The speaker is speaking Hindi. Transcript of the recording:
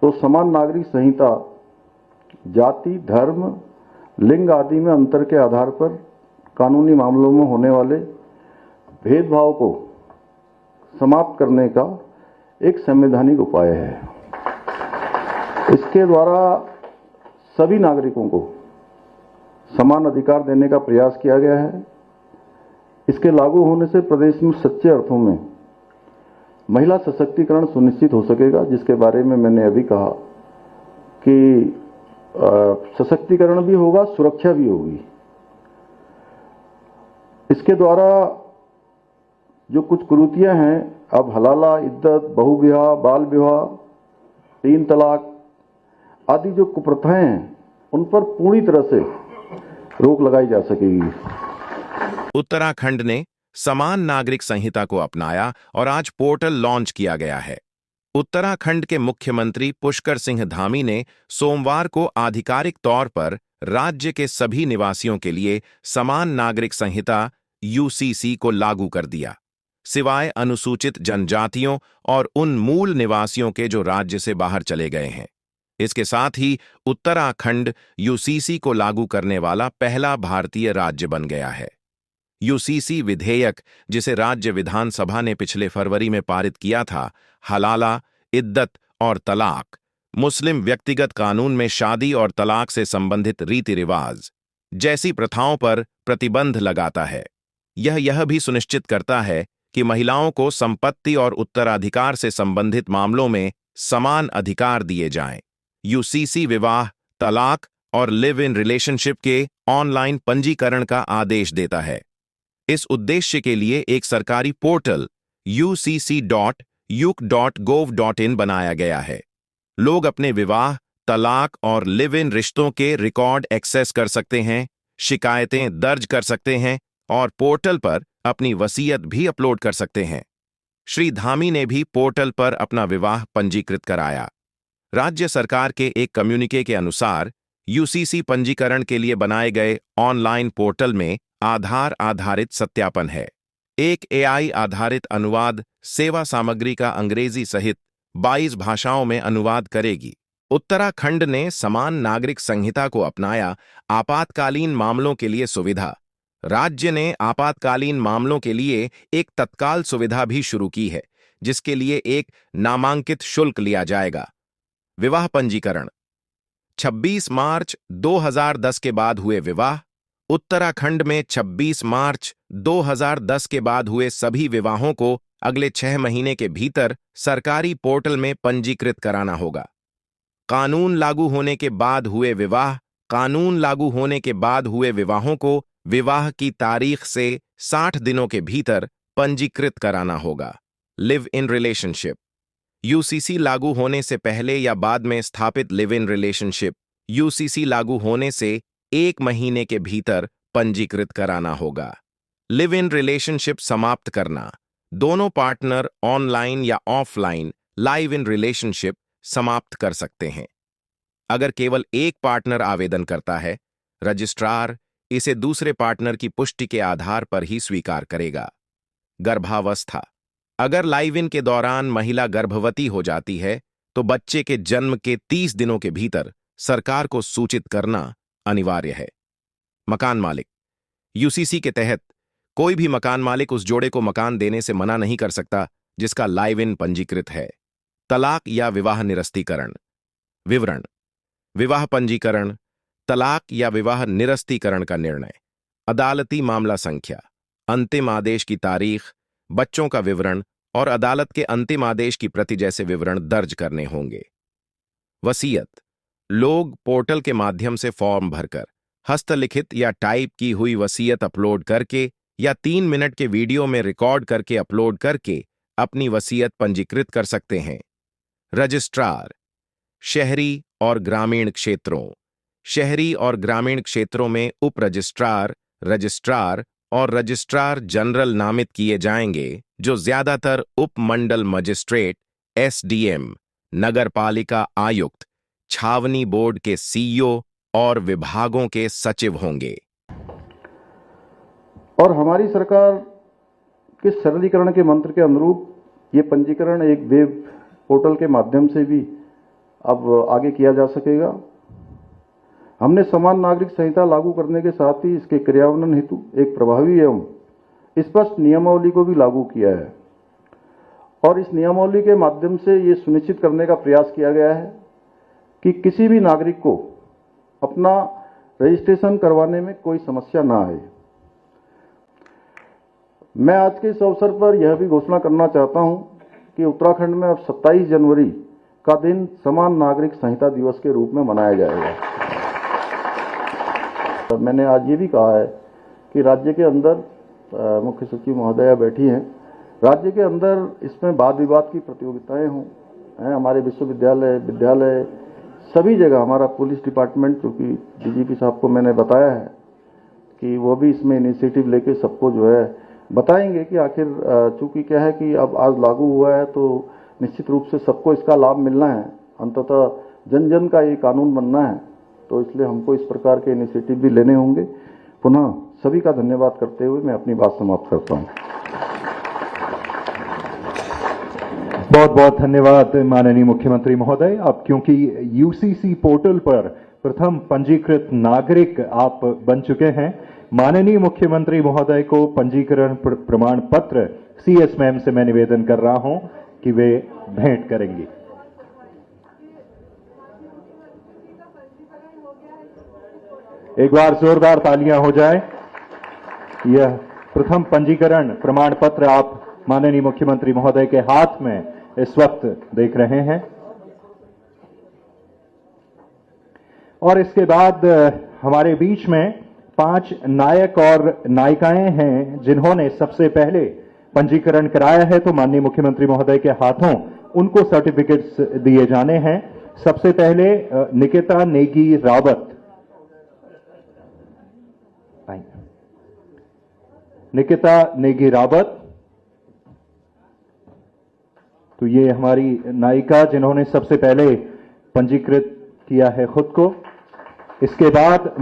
तो समान नागरिक संहिता जाति, धर्म, लिंग आदि में अंतर के आधार पर कानूनी मामलों में होने वाले भेदभाव को समाप्त करने का एक संवैधानिक उपाय है। इसके द्वारा सभी नागरिकों को समान अधिकार देने का प्रयास किया गया है। इसके लागू होने से प्रदेश में सच्चे अर्थों में महिला सशक्तिकरण सुनिश्चित हो सकेगा, जिसके बारे में मैंने अभी कहा कि सशक्तिकरण भी होगा, सुरक्षा भी होगी। इसके द्वारा जो कुछ कुरीतियां हैं, अब हलाला, इद्दत, बहुविवाह, बाल विवाह, 3 तलाक आदि जो कुप्रथाएं हैं, उन पर पूरी तरह से रोक लगाई जा सकेगी। उत्तराखंड ने समान नागरिक संहिता को अपनाया और आज पोर्टल लॉन्च किया गया है। उत्तराखंड के मुख्यमंत्री पुष्कर सिंह धामी ने सोमवार को आधिकारिक तौर पर राज्य के सभी निवासियों के लिए समान नागरिक संहिता यूसीसी को लागू कर दिया, सिवाय अनुसूचित जनजातियों और उन मूल निवासियों के जो राज्य से बाहर चले गए हैं। इसके साथ ही उत्तराखंड यूसीसी को लागू करने वाला पहला भारतीय राज्य बन गया है। यूसीसी विधेयक, जिसे राज्य विधानसभा ने पिछले फरवरी में पारित किया था, हलाला, इद्दत और तलाक, मुस्लिम व्यक्तिगत कानून में शादी और तलाक से संबंधित रीति रिवाज जैसी प्रथाओं पर प्रतिबंध लगाता है। यह भी सुनिश्चित करता है कि महिलाओं को संपत्ति और उत्तराधिकार से संबंधित मामलों में समान अधिकार दिए जाएं। यूसीसी विवाह, तलाक और लिव इन रिलेशनशिप के ऑनलाइन पंजीकरण का आदेश देता है। इस उद्देश्य के लिए एक सरकारी पोर्टल ucc.uk.gov.in बनाया गया है। लोग अपने विवाह, तलाक और लिव इन रिश्तों के रिकॉर्ड एक्सेस कर सकते हैं, शिकायतें दर्ज कर सकते हैं और पोर्टल पर अपनी वसीयत भी अपलोड कर सकते हैं। श्री धामी ने भी पोर्टल पर अपना विवाह पंजीकृत कराया। राज्य सरकार के एक कम्युनिके के अनुसार यूसीसी पंजीकरण के लिए बनाए गए ऑनलाइन पोर्टल में आधार आधारित सत्यापन है। एक एआई आधारित अनुवाद सेवा सामग्री का अंग्रेजी सहित 22 भाषाओं में अनुवाद करेगी। उत्तराखंड ने समान नागरिक संहिता को अपनाया। आपातकालीन मामलों के लिए सुविधा। राज्य ने आपातकालीन मामलों के लिए एक तत्काल सुविधा भी शुरू की है, जिसके लिए एक नामांकित शुल्क लिया जाएगा। विवाह पंजीकरण। 26 मार्च 2010 के बाद हुए विवाह। उत्तराखंड में 26 मार्च 2010 के बाद हुए सभी विवाहों को अगले 6 महीने के भीतर सरकारी पोर्टल में पंजीकृत कराना होगा। कानून लागू होने के बाद हुए विवाह। कानून लागू होने के बाद हुए विवाहों को विवाह की तारीख से 60 दिनों के भीतर पंजीकृत कराना होगा। Live in relationship. यूसीसी लागू होने से पहले या बाद में स्थापित लिव इन रिलेशनशिप यूसीसी लागू होने से 1 महीने के भीतर पंजीकृत कराना होगा। लिव इन रिलेशनशिप समाप्त करना। दोनों पार्टनर ऑनलाइन या ऑफलाइन लाइव इन रिलेशनशिप समाप्त कर सकते हैं। अगर केवल एक पार्टनर आवेदन करता है, रजिस्ट्रार इसे दूसरे पार्टनर की पुष्टि के आधार पर ही स्वीकार करेगा। गर्भावस्था। अगर लाइव इन के दौरान महिला गर्भवती हो जाती है, तो बच्चे के जन्म के 30 दिनों के भीतर सरकार को सूचित करना अनिवार्य है। मकान मालिक। यूसीसी के तहत कोई भी मकान मालिक उस जोड़े को मकान देने से मना नहीं कर सकता जिसका लाइव इन पंजीकृत है। तलाक या विवाह निरस्तीकरण। विवरण। विवाह पंजीकरण, तलाक या विवाह निरस्तीकरण का निर्णय, अदालती मामला संख्या, अंतिम आदेश की तारीख, बच्चों का विवरण और अदालत के अंतिम आदेश की प्रति जैसे विवरण दर्ज करने होंगे। वसीयत। लोग पोर्टल के माध्यम से फॉर्म भरकर हस्तलिखित या टाइप की हुई वसीयत अपलोड करके या 3 मिनट के वीडियो में रिकॉर्ड करके अपलोड करके अपनी वसीयत पंजीकृत कर सकते हैं। रजिस्ट्रार। शहरी और ग्रामीण क्षेत्रों। शहरी और ग्रामीण क्षेत्रों में उप रजिस्ट्रार, रजिस्ट्रार और रजिस्ट्रार जनरल नामित किए जाएंगे, जो ज्यादातर उप मंडल मजिस्ट्रेट, एसडीएम, नगरपालिका आयुक्त, छावनी बोर्ड के सीईओ और विभागों के सचिव होंगे। और हमारी सरकार के सरलीकरण के मंत्र के अनुरूप ये पंजीकरण एक वेब पोर्टल के माध्यम से भी अब आगे किया जा सकेगा। हमने समान नागरिक संहिता लागू करने के साथ ही इसके क्रियान्वयन हेतु एक प्रभावी एवं स्पष्ट नियमावली को भी लागू किया है और इस नियमावली के माध्यम से ये सुनिश्चित करने का प्रयास किया गया है कि किसी भी नागरिक को अपना रजिस्ट्रेशन करवाने में कोई समस्या ना आए। मैं आज के इस अवसर पर यह भी घोषणा करना चाहता हूं कि उत्तराखंड में अब 27 जनवरी का दिन समान नागरिक संहिता दिवस के रूप में मनाया जाएगा। मैंने आज ये भी कहा है कि राज्य के अंदर मुख्य सचिव महोदया बैठी हैं, राज्य के अंदर इसमें वाद विवाद की प्रतियोगिताएं हों, हमारे विश्वविद्यालय, विद्यालय, सभी जगह हमारा पुलिस डिपार्टमेंट, क्योंकि डीजीपी साहब को मैंने बताया है कि वो भी इसमें इनिशिएटिव लेके सबको जो है बताएंगे कि आखिर चूंकि क्या है कि अब आज लागू हुआ है तो निश्चित रूप से सबको इसका लाभ मिलना है, अंततः जन जन का ये कानून बनना है, तो इसलिए हमको इस प्रकार के इनिशिएटिव भी लेने होंगे। पुनः सभी का धन्यवाद करते हुए मैं अपनी बात समाप्त करता हूं। बहुत बहुत धन्यवाद माननीय मुख्यमंत्री महोदय। अब क्योंकि यूसीसी पोर्टल पर प्रथम पंजीकृत नागरिक आप बन चुके हैं, माननीय मुख्यमंत्री महोदय को पंजीकरण प्रमाण पत्र सीएस मैम से मैं निवेदन कर रहा हूं कि वे भेंट करेंगी। एक बार जोरदार तालियां हो जाए। यह प्रथम पंजीकरण प्रमाण पत्र आप माननीय मुख्यमंत्री महोदय के हाथ में इस वक्त देख रहे हैं और इसके बाद हमारे बीच में 5 नायक और नायिकाएं हैं जिन्होंने सबसे पहले पंजीकरण कराया है, तो माननीय मुख्यमंत्री महोदय के हाथों उनको सर्टिफिकेट्स दिए जाने हैं। सबसे पहले निकिता नेगी रावत। निकिता नेगी रावत, तो ये हमारी नायिका जिन्होंने सबसे पहले पंजीकृत किया है खुद को। इसके बाद